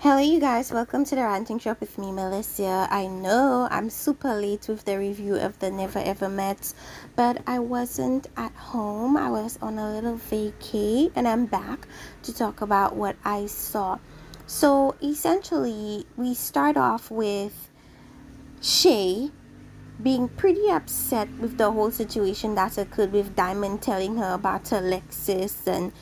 Hello, you guys. Welcome to the Ranting Shop with me, Melissa. I know I'm super late with the review of the Never Ever Mets, but I wasn't at home. I was on a little vacay, and I'm back to talk about what I saw. So, essentially, we start off with Shay being pretty upset with the whole situation that occurred with Diamond telling her about Alexis, and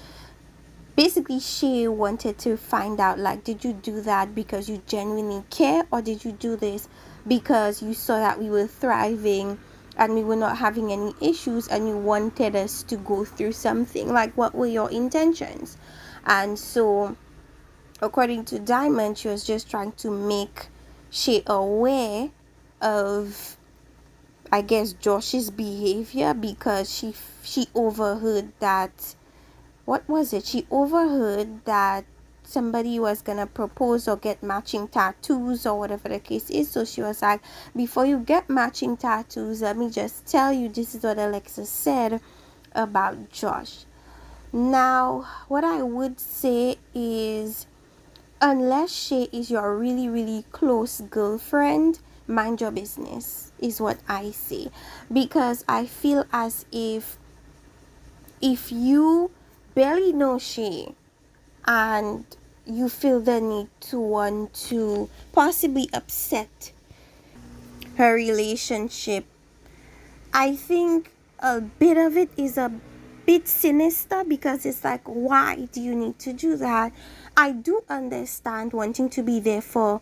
basically she wanted to find out, like, did you do that because you genuinely care, or did you do this because you saw that we were thriving and we were not having any issues and you wanted us to go through something? Like, what were your intentions? And so, according to Diamond, she was just trying to make Shay aware of, I guess, Josh's behavior, because she overheard that, what was it? She overheard that somebody was gonna propose or get matching tattoos or whatever the case is. So she was like, before you get matching tattoos, let me just tell you, this is what Alexa said about Josh. Now, what I would say is, unless she is your really, really close girlfriend, mind your business, is what I say. Because I feel as if you barely know she and you feel the need to want to possibly upset her relationship, I think a bit of it is a bit sinister, because it's like, why do you need to do that? I do understand wanting to be there for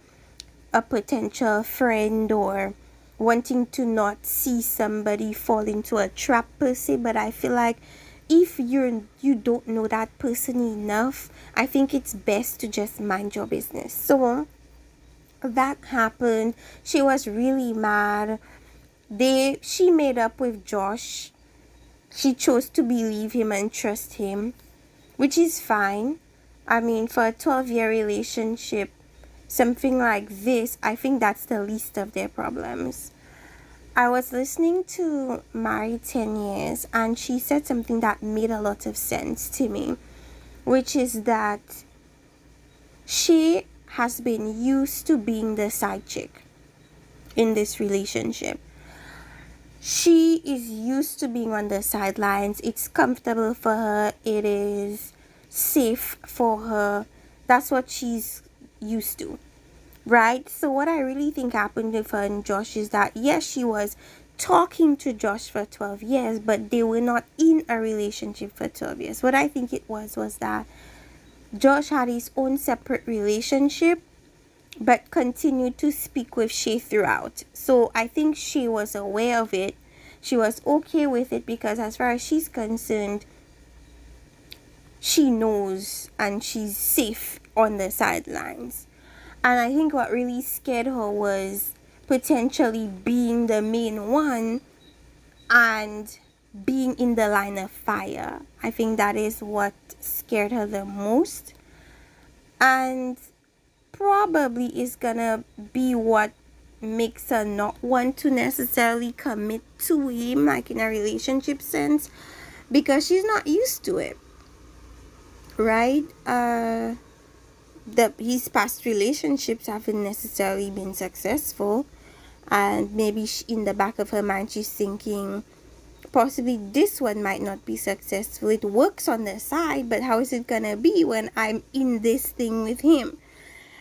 a potential friend, or wanting to not see somebody fall into a trap per se, but I feel like if you don't know that person enough, I think it's best to just mind your business. So that happened. She was really mad. She made up with Josh. She chose to believe him and trust him, which is fine. I mean, for a 12-year relationship, something like this, I think that's the least of their problems. I was listening to Married 10 Years, and she said something that made a lot of sense to me, which is that she has been used to being the side chick in this relationship. She is used to being on the sidelines. It's comfortable for her. It is safe for her. That's what she's used to. Right? So what I really think happened with her and Josh is that, yes, she was talking to Josh for 12 years, but they were not in a relationship for 12 years. What I think it was that Josh had his own separate relationship, but continued to speak with Shay throughout. So I think she was aware of it. She was okay with it, because as far as she's concerned, she knows and she's safe on the sidelines. And I think what really scared her was potentially being the main one and being in the line of fire. I think that is what scared her the most, and probably is gonna be what makes her not want to necessarily commit to him, like in a relationship sense, because she's not used to it, right? His past relationships haven't necessarily been successful, and maybe in the back of her mind she's thinking, possibly this one might not be successful. It works on the side, but how is it gonna be when I'm in this thing with him?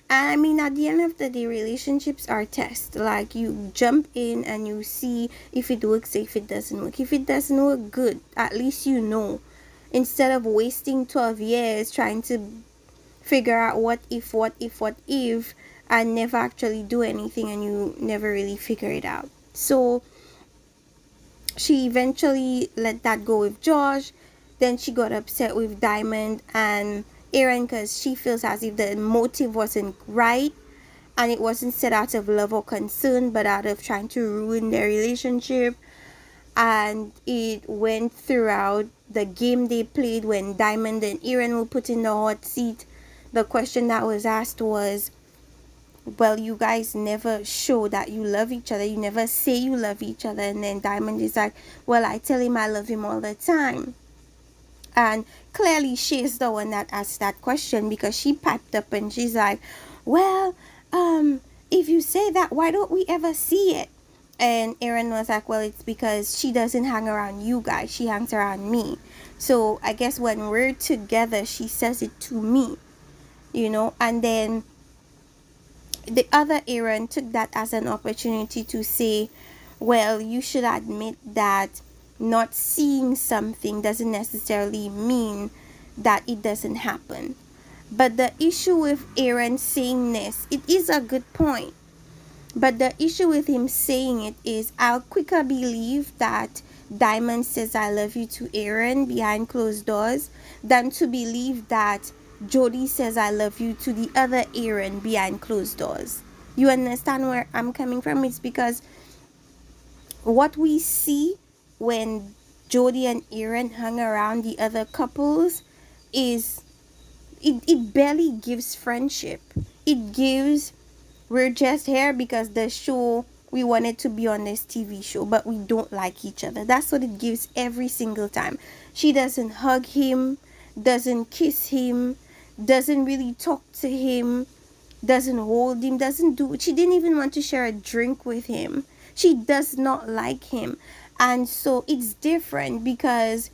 And I mean, at the end of the day, relationships are tests. Like, you jump in and you see if it works, if it doesn't work. If it doesn't work, good, at least you know, instead of wasting 12 years trying to figure out what if, and never actually do anything, and you never really figure it out. So she eventually let that go with Josh. Then she got upset with Diamond and Aaron, because she feels as if the motive wasn't right, and it wasn't set out of love or concern, but out of trying to ruin their relationship. And it went throughout the game they played when Diamond and Aaron were put in the hot seat. The question that was asked was, well, you guys never show that you love each other. You never say you love each other. And then Diamond is like, well, I tell him I love him all the time. And clearly she is the one that asked that question, because she piped up and she's like, well, if you say that, why don't we ever see it? And Aaron was like, well, it's because she doesn't hang around you guys, she hangs around me. So I guess when we're together, she says it to me, And then the other Aaron took that as an opportunity to say, well, you should admit that not seeing something doesn't necessarily mean that it doesn't happen. But the issue with Aaron saying this, it is a good point. But the issue with him saying it is, I'll quicker believe that Diamond says I love you to Aaron behind closed doors than to believe that Jody says I love you to the other Aaron behind closed doors. You understand where I'm coming from? It's because what we see when Jody and Aaron hung around the other couples is it barely gives friendship. It gives, we're just here because the show, we wanted to be on this TV show, but we don't like each other. That's what it gives every single time. She doesn't hug him, doesn't kiss him, doesn't really talk to him, doesn't hold him, she didn't even want to share a drink with him. She does not like him. And so it's different because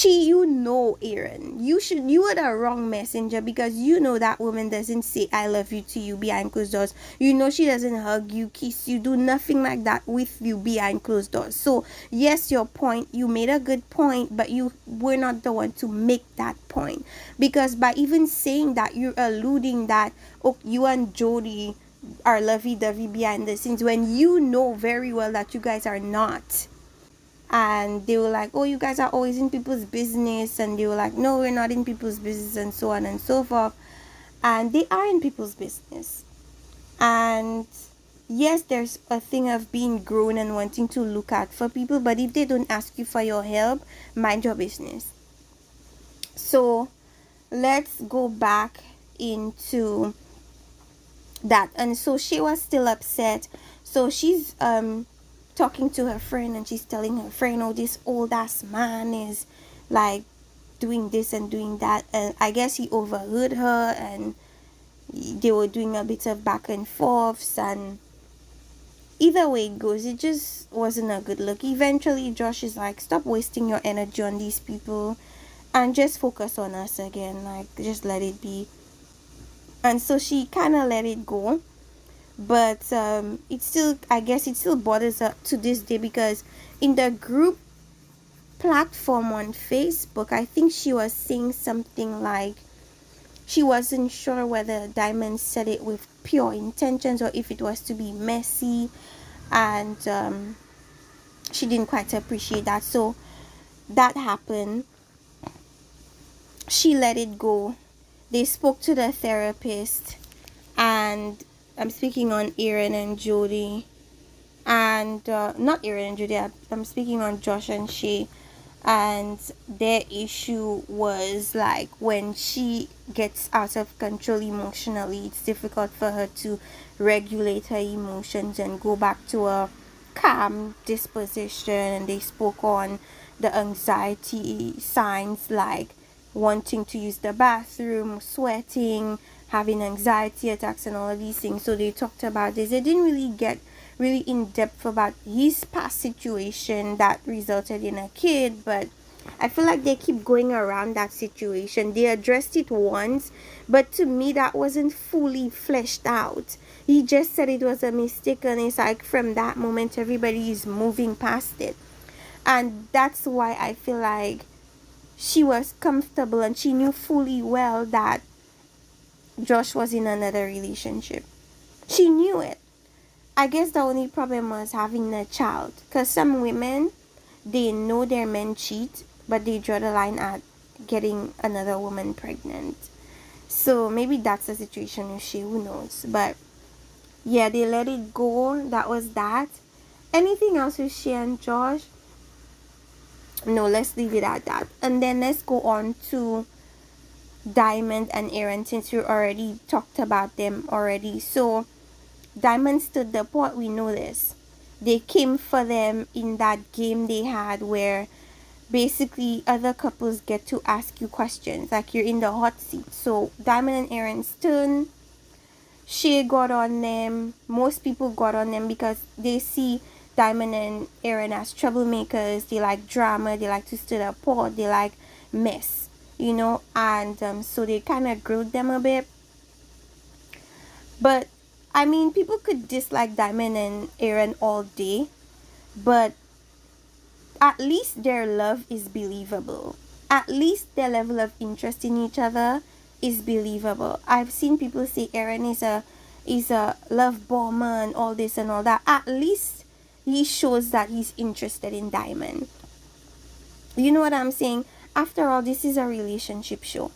Aaron, you are the wrong messenger, because that woman doesn't say I love you to you behind closed doors. She doesn't hug you, kiss you, do nothing like that with you behind closed doors. So yes, your point, you made a good point, but you were not the one to make that point, because by even saying that, you're alluding that, oh, you and Jody are lovey-dovey behind the scenes, when you know very well that you guys are not. And they were like, oh, you guys are always in people's business, and they were like, no, we're not in people's business, and so on and so forth. And they are in people's business. And yes, there's a thing of being grown and wanting to look out for people, but if they don't ask you for your help, mind your business. So let's go back into that. And so she was still upset. So she's talking to her friend, and she's telling her friend, oh, this old ass man is like doing this and doing that. And I guess he overheard her, and they were doing a bit of back and forths, and either way it goes, it just wasn't a good look. Eventually Josh is like, stop wasting your energy on these people and just focus on us again, like just let it be. And so she kind of let it go. But it still bothers her to this day, because in the group platform on Facebook, I think she was saying something like she wasn't sure whether Diamond said it with pure intentions or if it was to be messy, and she didn't quite appreciate that. So that happened. She let it go. They spoke to the therapist, and I'm speaking on Aaron and Jody, and not Aaron and Jody, I'm speaking on Josh and Shay. And their issue was like, when she gets out of control emotionally, it's difficult for her to regulate her emotions and go back to a calm disposition. And they spoke on the anxiety signs, like wanting to use the bathroom, sweating, having anxiety attacks, and all of these things. So they talked about this. They didn't really get really in depth about his past situation that resulted in a kid, but I feel like they keep going around that situation. They addressed it once, but to me that wasn't fully fleshed out. He just said it was a mistake, and it's like from that moment everybody is moving past it. And that's why I feel like she was comfortable, and she knew fully well that Josh was in another relationship. She knew it. I guess the only problem was having a child, because some women, they know their men cheat, but they draw the line at getting another woman pregnant. So maybe that's the situation with she, who knows. But yeah, they let it go. That was that. Anything else with she and Josh? No, let's leave it at that. And then let's go on to Diamond and Aaron, since we already talked about them already. So Diamond stood the part, we know this. They came for them in that game they had where basically other couples get to ask you questions, like you're in the hot seat. So Diamond and Aaron's turn, she got on them. Most people got on them because they see Diamond and Aaron as troublemakers. They like drama, they like to stir up pot, they like mess, and so they kind of grilled them a bit. But I mean, people could dislike Diamond and Aaron all day, but at least their love is believable. At least their level of interest in each other is believable. I've seen people say Aaron is a love bomber and all this and all that. At least he shows that he's interested in Diamond. You know what I'm saying? After all, this is a relationship show.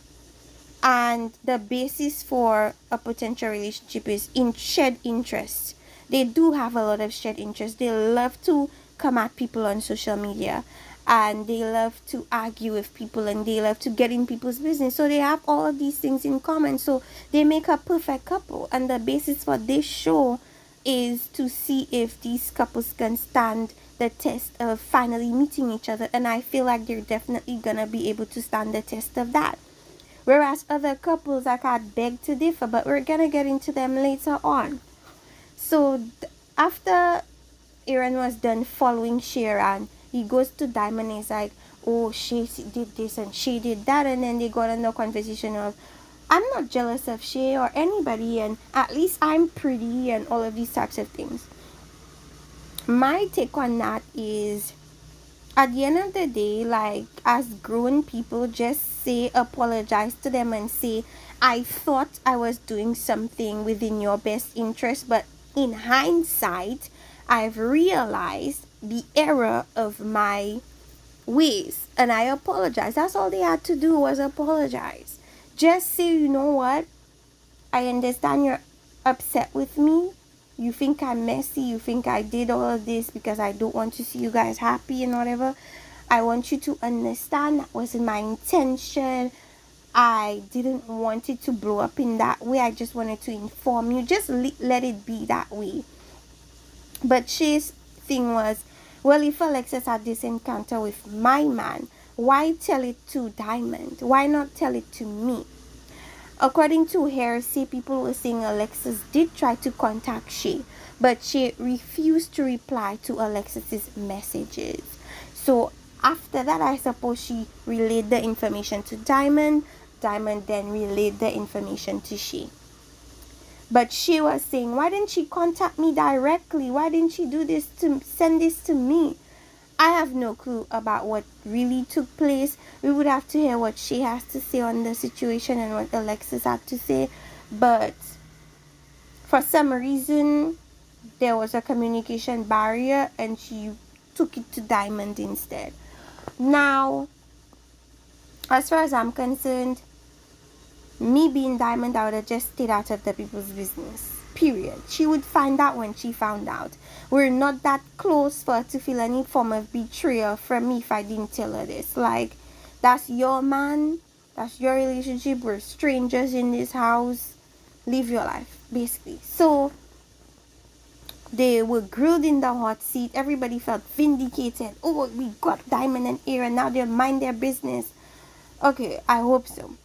And the basis for a potential relationship is in shared interests. They do have a lot of shared interests. They love to come at people on social media, and they love to argue with people, and they love to get in people's business. So they have all of these things in common. So they make a perfect couple. And the basis for this show is to see if these couples can stand the test of finally meeting each other. And I feel like they're definitely gonna be able to stand the test of that. Whereas other couples, I can't beg to differ, but we're gonna get into them later on. So after Aaron was done following Sharon, he goes to Diamond and he's like, oh, she did this and she did that. And then they got in the conversation of, I'm not jealous of Shay or anybody, and at least I'm pretty, and all of these types of things. My take on that is, at the end of the day, like, as grown people, just say, apologize to them and say, I thought I was doing something within your best interest, but in hindsight, I've realized the error of my ways, and I apologize. That's all they had to do, was apologize. Just say, you know what, I understand you're upset with me. You think I'm messy. You think I did all of this because I don't want to see you guys happy and whatever. I want you to understand that wasn't my intention. I didn't want it to blow up in that way. I just wanted to inform you. Just let it be that way. But Shay's thing was, well, if Alexis had this encounter with my man, why tell it to Diamond? Why not tell it to me? According to hearsay, people were saying Alexis did try to contact Shay, but Shay refused to reply to Alexis's messages. So after that, I suppose she relayed the information to Diamond. Diamond then relayed the information to Shay. But she was saying, why didn't she contact me directly? Why didn't she send this to me? I have no clue about what really took place. We would have to hear what she has to say on the situation and what Alexis had to say. But for some reason, there was a communication barrier and she took it to Diamond instead. Now, as far as I'm concerned, me being Diamond, I would have just stayed out of the people's business. Period. She would find out when she found out. We're not that close for her to feel any form of betrayal from me if I didn't tell her this. Like, that's your man. That's your relationship. We're strangers in this house. Live your life, basically. So, they were grilled in the hot seat. Everybody felt vindicated. Oh, we got Diamond and Aaron. Now they'll mind their business. Okay, I hope so.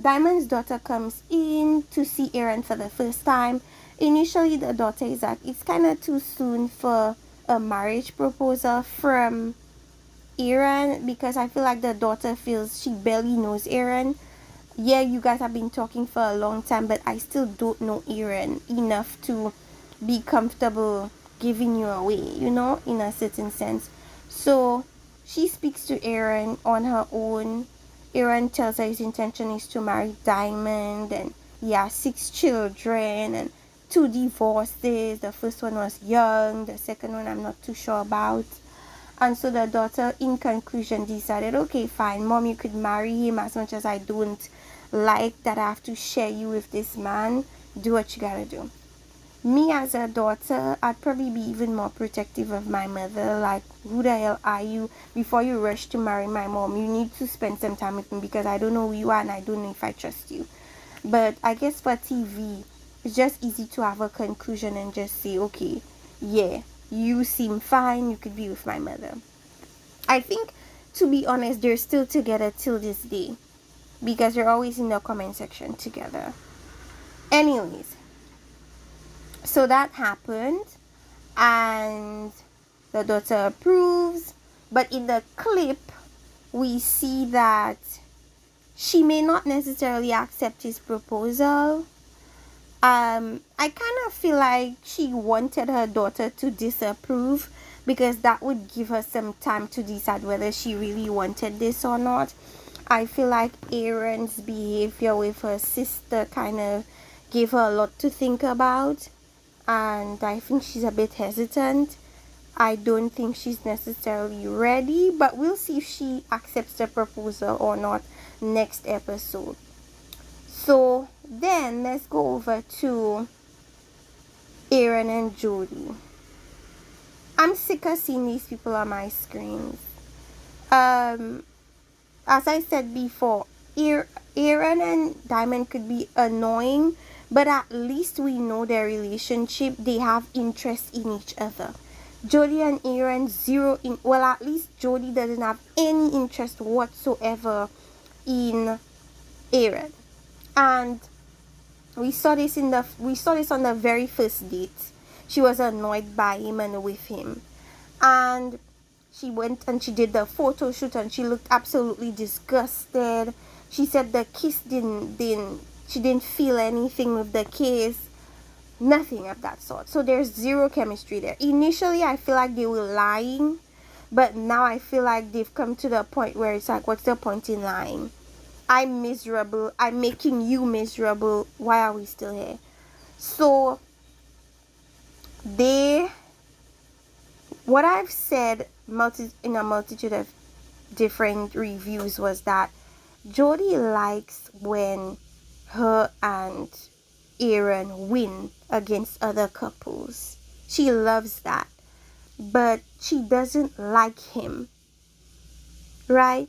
Diamond's daughter comes in to see Aaron for the first time. Initially, the daughter is like, it's kind of too soon for a marriage proposal from Aaron, because I feel like the daughter feels she barely knows Aaron. Yeah, you guys have been talking for a long time, but I still don't know Aaron enough to be comfortable giving you away, in a certain sense. So she speaks to Aaron on her own. Aaron tells her his intention is to marry Diamond, and he has 6 children and 2 divorces. The first one was young, the second one I'm not too sure about. And so the daughter, in conclusion, decided, okay, fine, mom, you could marry him. As much as I don't like that I have to share you with this man, do what you gotta do. Me as a daughter, I'd probably be even more protective of my mother. Like, who the hell are you? Before you rush to marry my mom, you need to spend some time with me, because I don't know who you are and I don't know if I trust you. But I guess for TV, it's just easy to have a conclusion and just say, okay, yeah, you seem fine, you could be with my mother. I think to be honest, they're still together till this day because they're always in the comment section together. Anyways, so that happened, and the daughter approves, but in the clip we see that she may not necessarily accept his proposal. I kind of feel like she wanted her daughter to disapprove because that would give her some time to decide whether she really wanted this or not. I feel like Aaron's behavior with her sister kind of gave her a lot to think about, and I think she's a bit hesitant. I don't think she's necessarily ready, but we'll see if she accepts the proposal or not next episode. So then let's go over to Aaron and Jody. I'm sick of seeing these people on my screens. As I said before, Aaron and Diamond could be annoying, but at least we know their relationship. They have interest in each other. Jody and Aaron, at least Jody doesn't have any interest whatsoever in Aaron. And we saw this on the very first date. She was annoyed by him and with him. And she went and she did the photo shoot and she looked absolutely disgusted. She said the kiss she didn't feel anything with the kiss. Nothing of that sort. So there's zero chemistry there. Initially, I feel like they were lying, but now I feel like they've come to the point where it's like, what's the point in lying? I'm miserable. I'm making you miserable. Why are we still here? So what I've said in a multitude of different reviews was that Jody likes when her and Aaron win against other couples. She loves that, but she doesn't like him, right?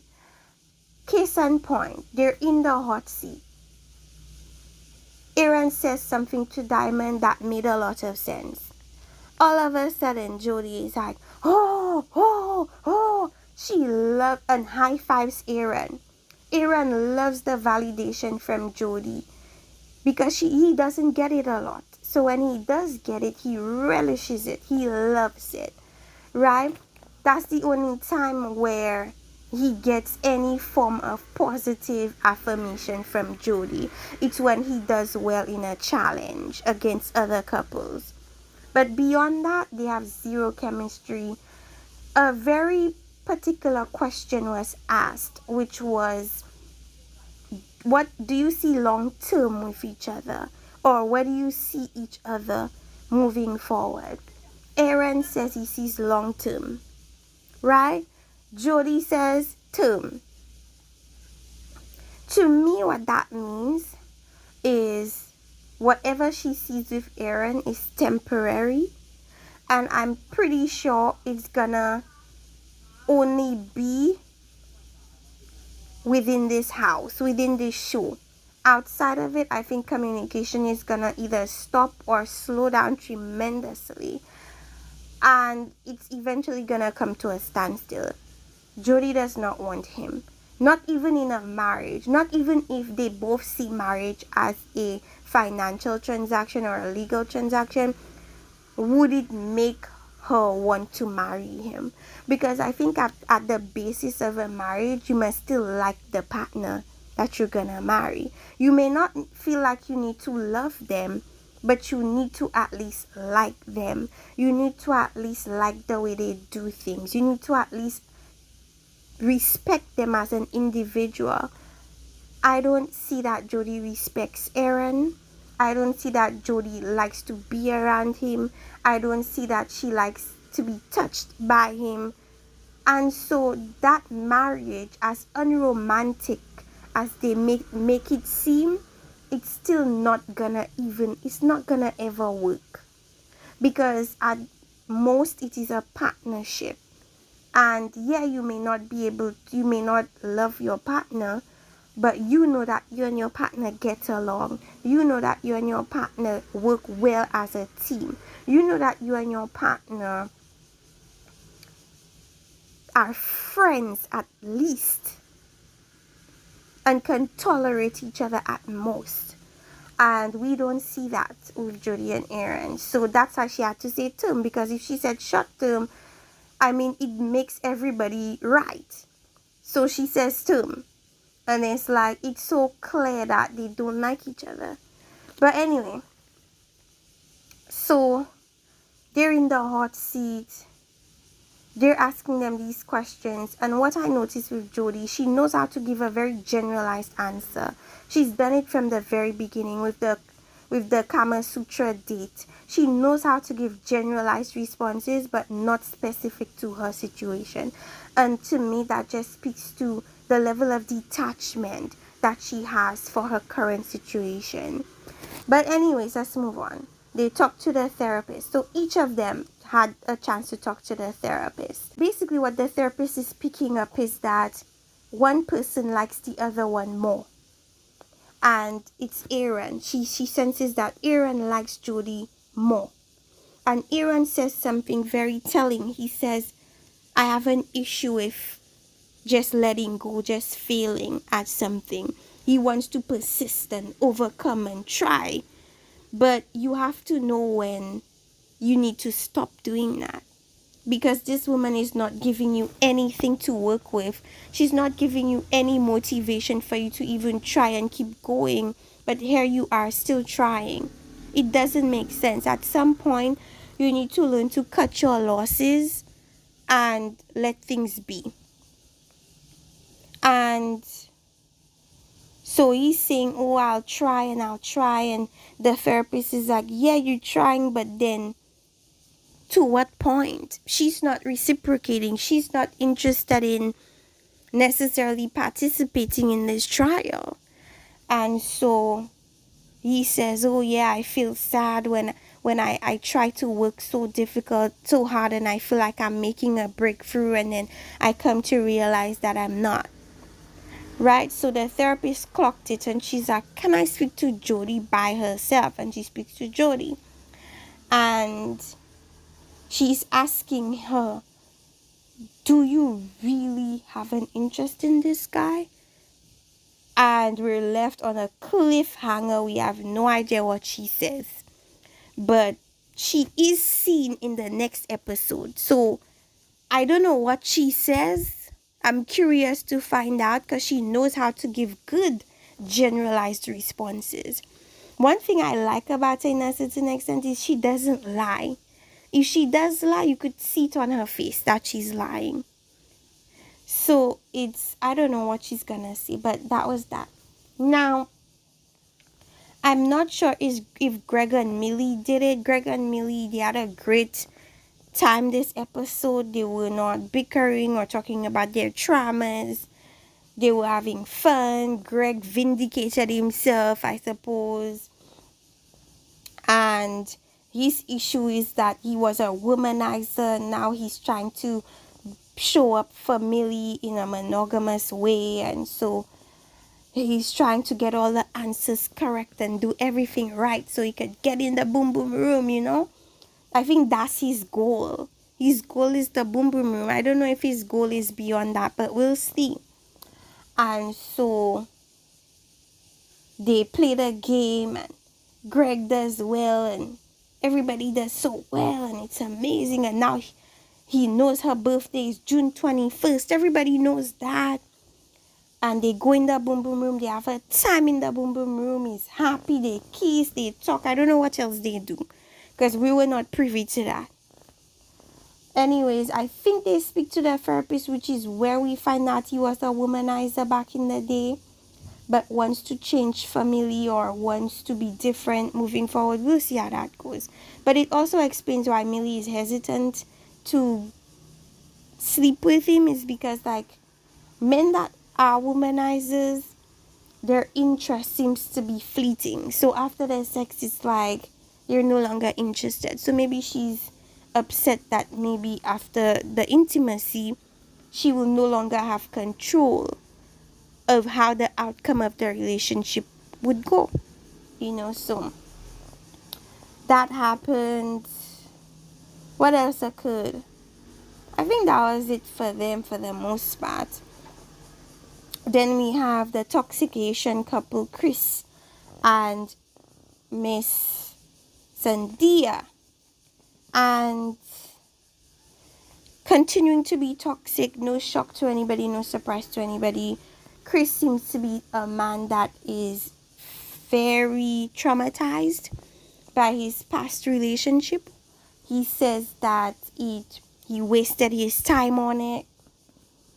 Case in point, they're in the hot seat. Aaron says something to Diamond that made a lot of sense. All of a sudden, Jody is like, oh. She loves and high fives Aaron. Aaron loves the validation from Jody because he doesn't get it a lot. So when he does get it, he relishes it. He loves it, right? That's the only time where he gets any form of positive affirmation from Jody. It's when he does well in a challenge against other couples. But beyond that, they have zero chemistry. A very particular question was asked, which was, what do you see long term with each other? Or where do you see each other moving forward? Aaron says he sees long term, right? Jody says term. To me, what that means is whatever she sees with Aaron is temporary, and I'm pretty sure it's gonna only be within this house, within this show. Outside of it, I think communication is gonna either stop or slow down tremendously, and it's eventually gonna come to a standstill. Jody does not want him, not even in a marriage, not even if they both see marriage as a financial transaction or a legal transaction. Would it make her want to marry him? Because I think at the basis of a marriage, you must still like the partner that you're gonna marry. You may not feel like you need to love them, but you need to at least like them. You need to at least like the way they do things. You need to at least respect them as an individual. I don't see that Jody respects Aaron. I don't see that Jody likes to be around him. I don't see that she likes to be touched by him. And so that marriage, as unromantic as they make it seem, it's still not gonna ever work. Because at most it is a partnership. And yeah, you may not love your partner, but you know that you and your partner get along. You know that you and your partner work well as a team. You know that you and your partner are friends at least and can tolerate each other at most. And we don't see that with Jody and Aaron. So that's why she had to say term, because if she said short term, I mean, it makes everybody right. So she says term. And it's like, it's so clear that they don't like each other. But anyway, so they're in the hot seat. They're asking them these questions. And what I noticed with Jody, she knows how to give a very generalized answer. She's done it from the very beginning with the Kama Sutra date. She knows how to give generalized responses, but not specific to her situation. And to me, that just speaks to the level of detachment that she has for her current situation. But anyways, let's move on. They talked to their therapist. So each of them had a chance to talk to their therapist. Basically, what the therapist is picking up is that one person likes the other one more. And it's Aaron. She senses that Aaron likes Jody more. And Aaron says something very telling. He says, I have an issue with just letting go, just failing at something. He wants to persist and overcome and try. But you have to know when you need to stop doing that. Because this woman is not giving you anything to work with. She's not giving you any motivation for you to even try and keep going. But here you are still trying. It doesn't make sense. At some point, you need to learn to cut your losses and let things be. And so he's saying, oh, I'll try. And the therapist is like, yeah, you're trying, but then to what point? She's not reciprocating. She's not interested in necessarily participating in this trial. And so he says, oh yeah, I feel sad when I try to work so hard, and I feel like I'm making a breakthrough, and then I come to realize that I'm not. Right? So the therapist clocked it, and she's like, can I speak to Jody by herself? And she speaks to Jody. And she's asking her, do you really have an interest in this guy? And we're left on a cliffhanger. We have no idea what she says. But she is seen in the next episode. So I don't know what she says. I'm curious to find out, because she knows how to give good generalized responses. One thing I like about her in a certain extent is she doesn't lie. If she does lie, you could see it on her face that she's lying. So I don't know what she's gonna say, but that was that. Now, I'm not sure if Greg and Millie did it. Greg and Millie, they had a great time this episode. They were not bickering or talking about their traumas. They were having fun. Greg vindicated himself, I suppose. And his issue is that he was a womanizer. Now he's trying to show up for Millie in a monogamous way. And so he's trying to get all the answers correct and do everything right so he could get in the boom boom room, you know. I think that's his goal. His goal is the boom boom room. I don't know if his goal is beyond that, but we'll see. And so they play the game, and Greg does well, and everybody does so well, and it's amazing. And now he knows her birthday is June 21st. Everybody knows that. And they go in the boom boom room. They have a time in the boom boom room. He's happy. They kiss. They talk. I don't know what else they do, because we were not privy to that. Anyways, I think they speak to the therapist, which is where we find out he was a womanizer back in the day, but wants to change family or wants to be different moving forward. We'll see how that goes. But it also explains why Millie is hesitant to sleep with him, is because, like, men that are womanizers, their interest seems to be fleeting. So after the sex, it's like you're no longer interested. So maybe she's upset that maybe after the intimacy, she will no longer have control of how the outcome of the relationship would go. You know, so that happened. What else occurred? I think that was it for them for the most part. Then we have the toxic Asian couple, Chris and Miss Sandia. And continuing to be toxic, no shock to anybody, no surprise to anybody. Chris seems to be a man that is very traumatized by his past relationship. He says that he wasted his time on it.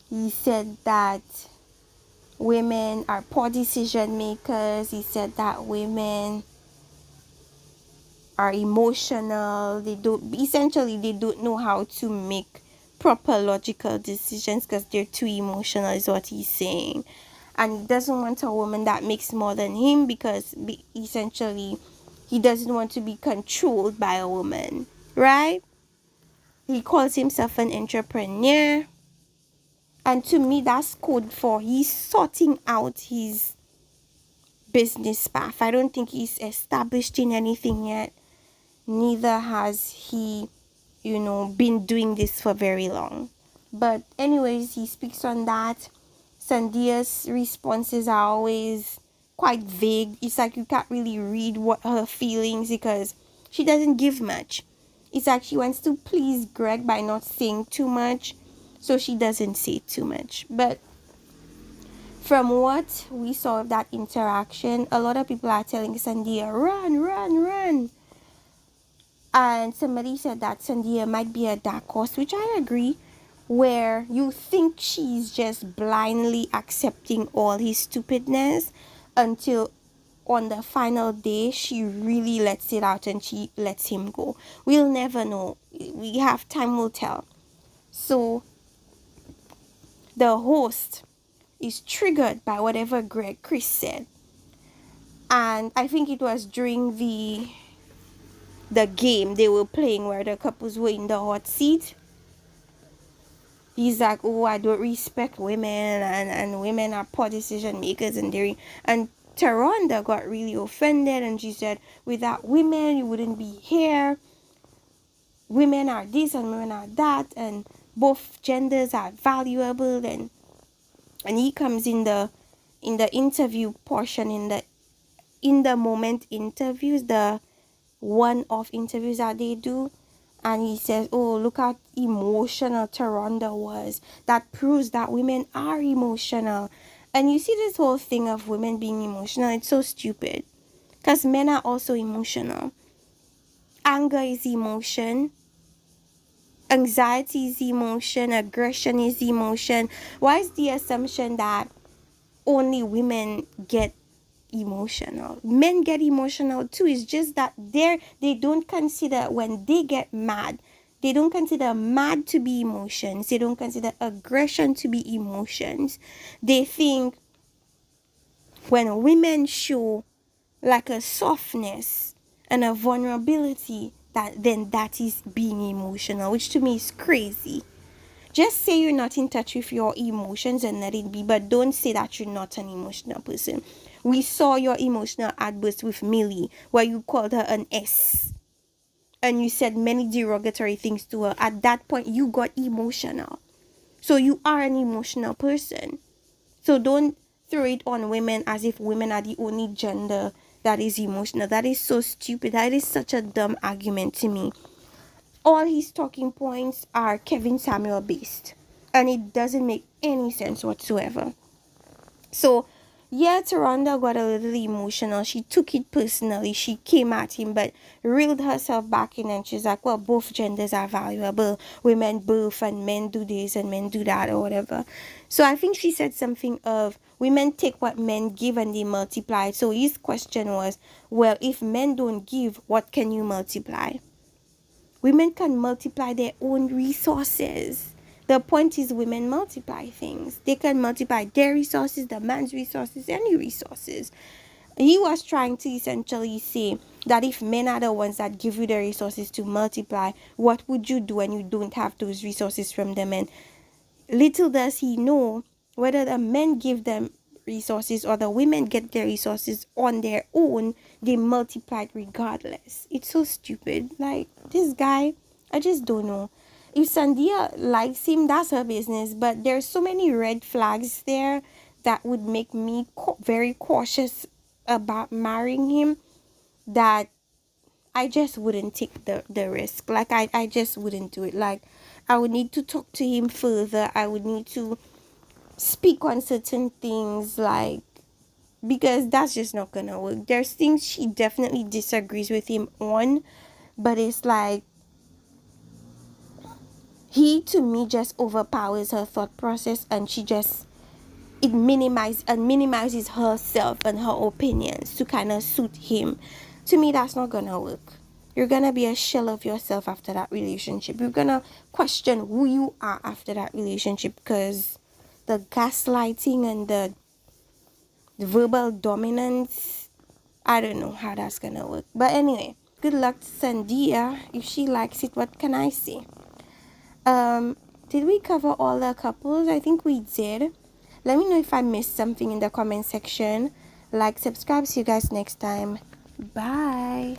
He said that women are poor decision makers. He said that women are emotional. They don't know how to make proper logical decisions because they're too emotional, is what he's saying. And he doesn't want a woman that makes more than him because essentially he doesn't want to be controlled by a woman, right? He calls himself an entrepreneur. And to me, that's code for he's sorting out his business path. I don't think he's established in anything yet. Neither has he, been doing this for very long. But anyways, he speaks on that. Sandia's responses are always quite vague. It's like you can't really read what her feelings because she doesn't give much. It's like she wants to please Greg by not saying too much, so she doesn't say too much. But from what we saw of that interaction, a lot of people are telling Sandia, run, run, run. And somebody said that Sandia might be a dark horse, which I agree, where you think she's just blindly accepting all his stupidness until on the final day she really lets it out and she lets him go. We'll never know. We have time will tell. So the host is triggered by whatever Chris said. And I think it was during the game they were playing where the couples were in the hot seat. He's like, oh, I don't respect women and women are poor decision makers and Taronda got really offended and she said, without women you wouldn't be here. Women are this and women are that and both genders are valuable and he comes in the interview portion, in the moment interviews, the one-off interviews that they do, and he says, oh, look how emotional Taronda was. That proves that women are emotional. And you see this whole thing of women being emotional, it's so stupid because men are also emotional. Anger is emotion, anxiety is emotion, aggression is emotion. Why is the assumption that only women get emotional? Men get emotional too. It's just that they don't consider when they get mad, they don't consider mad to be emotions. They don't consider aggression to be emotions. They think when women show like a softness and a vulnerability, that is being emotional, which to me is crazy. Just say you're not in touch with your emotions and let it be, but don't say that you're not an emotional person. We saw your emotional outburst with Millie, where you called her an S. And you said many derogatory things to her. At that point, you got emotional. So you are an emotional person. So don't throw it on women as if women are the only gender that is emotional. That is so stupid. That is such a dumb argument to me. All his talking points are Kevin Samuel based, and it doesn't make any sense whatsoever. So yeah, Taronda got a little emotional. She took it personally. She came at him but reeled herself back in and she's like, well, both genders are valuable. Women birth and men do this and men do that or whatever. So I think she said something of women take what men give and they multiply. So his question was, well, if men don't give, what can you multiply? Women can multiply their own resources. The point is women multiply things. They can multiply their resources, the man's resources, any resources. He was trying to essentially say that if men are the ones that give you the resources to multiply, what would you do when you don't have those resources from the men? Little does he know whether the men give them resources or the women get their resources on their own, they multiplied regardless. It's so stupid. Like, this guy, I just don't know. If Sandia likes him, that's her business. But there's so many red flags there that would make me very cautious about marrying him, that I just wouldn't take the risk. Like, I just wouldn't do it. Like, I would need to talk to him further. I would need to speak on certain things, like, because that's just not gonna work. There's things she definitely disagrees with him on, but it's like he, to me, just overpowers her thought process, and she just minimizes herself and her opinions to kind of suit him. To me, that's not gonna work. You're gonna be a shell of yourself after that relationship. You're gonna question who you are after that relationship, because the gaslighting and the verbal dominance, I don't know how that's gonna work. But anyway, good luck to Sandia. If she likes it, what can I say? Did we cover all the couples? I think we did. Let me know if I missed something in the comment section. Like, subscribe. See you guys next time. Bye.